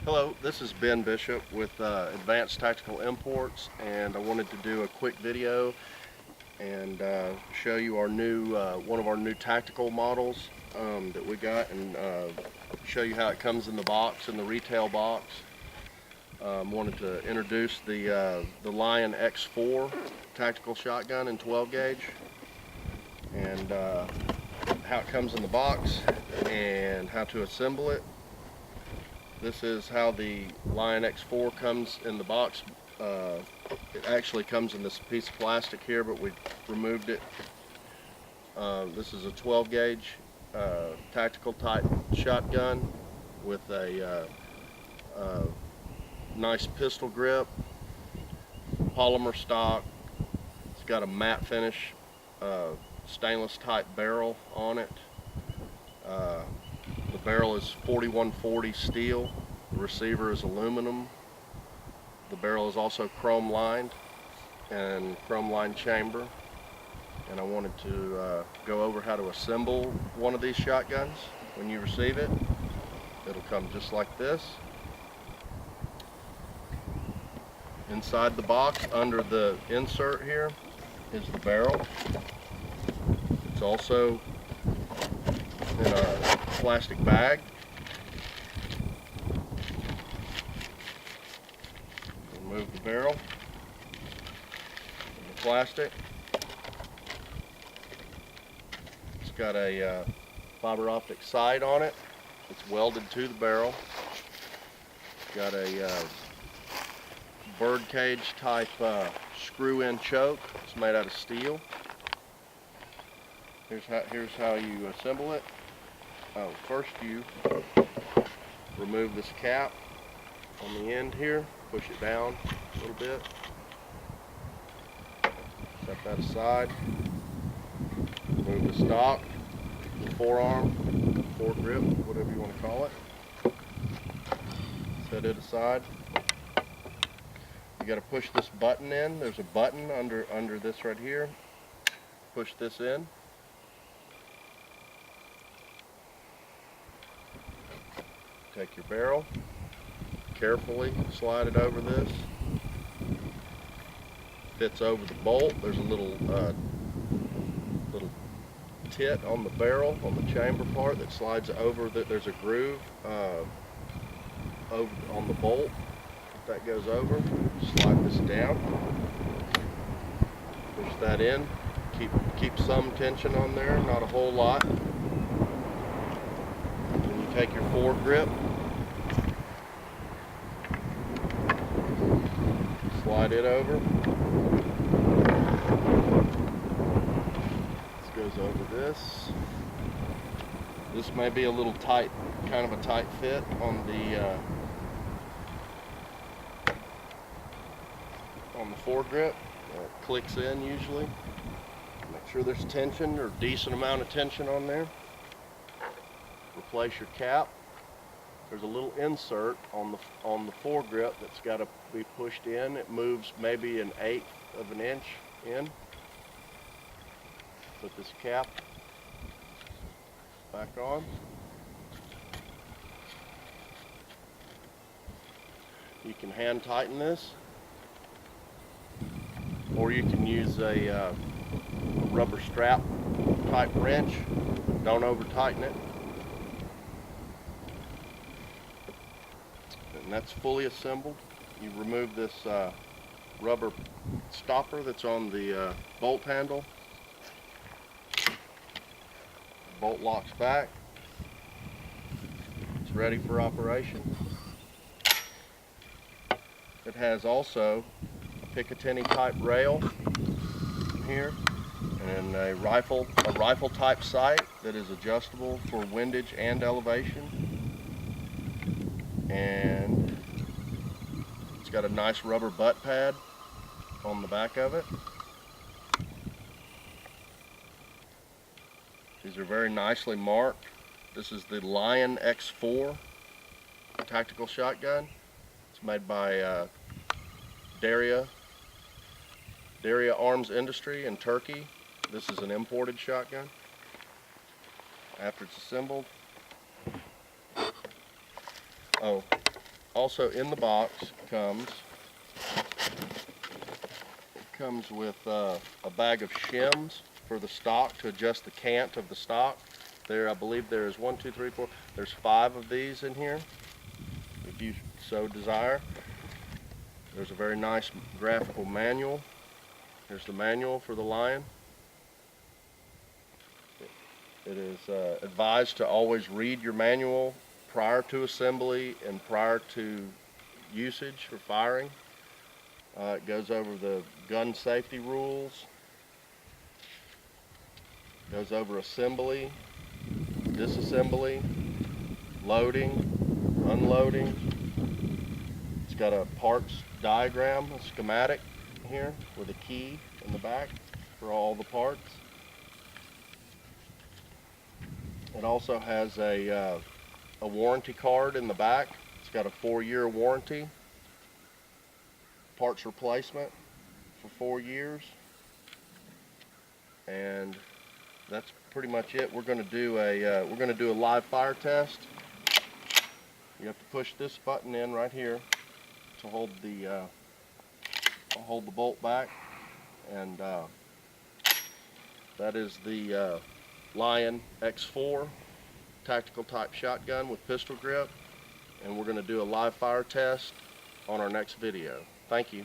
Hello, this is Ben Bishop with Advanced Tactical Imports, and I wanted to do a quick video and show you our new one of our new tactical models that we got, and show you how it comes in the box, in the retail box. Wanted to introduce the Lion X4 tactical shotgun in 12 gauge, and how it comes in the box and how to assemble it. This is how the Lion X4 comes in the box. It actually comes in this piece of plastic here, but we removed it. This is a 12 gauge tactical type shotgun with a nice pistol grip, polymer stock. It's got a matte finish stainless type barrel on it. The barrel is 4140 steel. The receiver is aluminum. The barrel is also chrome lined and chrome lined chamber. And I wanted to go over how to assemble one of these shotguns. When you receive it, it'll come just like this. Inside the box, under the insert here, is the barrel. It's also in a plastic bag. Remove the barrel from the plastic. It's got a fiber optic sight on it. It's welded to the barrel. It's got a bird cage type screw-in choke. It's made out of steel. Here's how you assemble it. First you remove this cap on the end here, push it down a little bit, set that aside, remove the stock, the forearm, foregrip, whatever you want to call it, set it aside. You got to push this button in. There's a button under this right here. Push this in. Take your barrel, carefully slide it over this. Fits over the bolt. There's a little tit on the barrel, on the chamber part, that slides over. There's a groove over on the bolt. If that goes over, slide this down. Push that in. Keep some tension on there, not a whole lot. Then you take your foregrip, slide it over. This goes over this. This may be a little tight, kind of a tight fit on the foregrip. It clicks in usually. Make sure there's tension, or decent amount of tension on there. Replace your cap. There's a little insert on the foregrip that's got to be pushed in. It moves maybe 1/8 of an inch in. Put this cap back on. You can hand tighten this, or you can use a rubber strap type wrench. Don't over tighten it. And that's fully assembled. You remove this rubber stopper that's on the bolt handle. Bolt locks back. It's ready for operation. It has also a Picatinny type rail here, and a rifle type sight that is adjustable for windage and elevation. And it's got a nice rubber butt pad on the back of it. These are very nicely marked. This is the Lion X4 tactical shotgun. It's made by Derya Arms Industry in Turkey. This is an imported shotgun. After it's assembled, Also in the box comes with a bag of shims for the stock to adjust the cant of the stock. There, I believe there is 1, 2, 3, 4. There's 5 of these in here, if you so desire. There's a very nice graphical manual. Here's the manual for the Lion. It is advised to always read your manual prior to assembly and prior to usage or firing. It goes over the gun safety rules, goes over assembly, disassembly, loading, unloading. It's got a parts diagram, a schematic here with a key in the back for all the parts. It also has a warranty card in the back. It's got a 4-year warranty, parts replacement for 4 years, and that's pretty much it. We're going to do a live fire test. You have to push this button in right here to hold the bolt back, and that is the Lion X4 tactical type shotgun with pistol grip, and we're going to do a live fire test on our next video. Thank you.